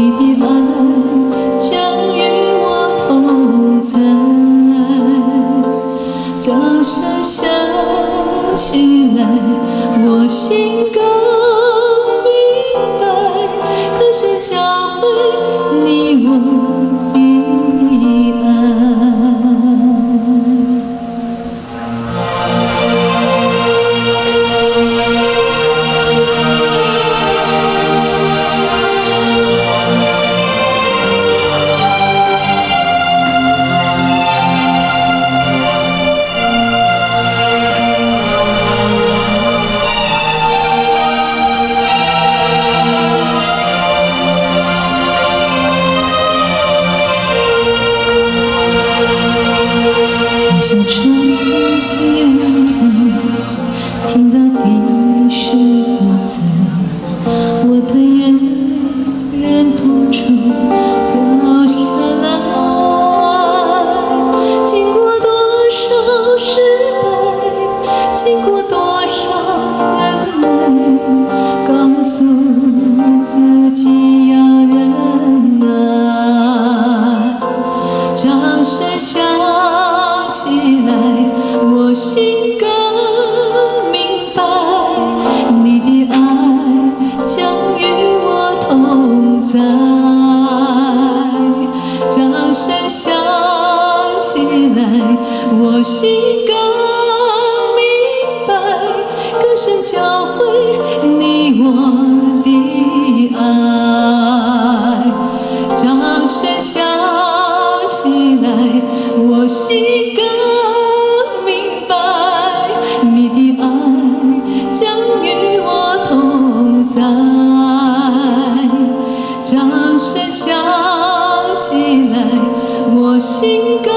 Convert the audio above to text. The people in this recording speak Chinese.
你的爱将与我同在。掌声响起来，我心更明白，歌声教会你我的爱。像窗子的舞台，听到第一首歌词，我的眼泪忍不住掉下来。经过多少失败，经过多少眼泪，告诉自己要忍耐。掌声响起来，我心更明白，你的爱将与我同在。掌声响起来，我心更明白，歌声教会你我的爱。掌声响起来，我心更明白，你的爱将与我同在。掌声响起来，我心更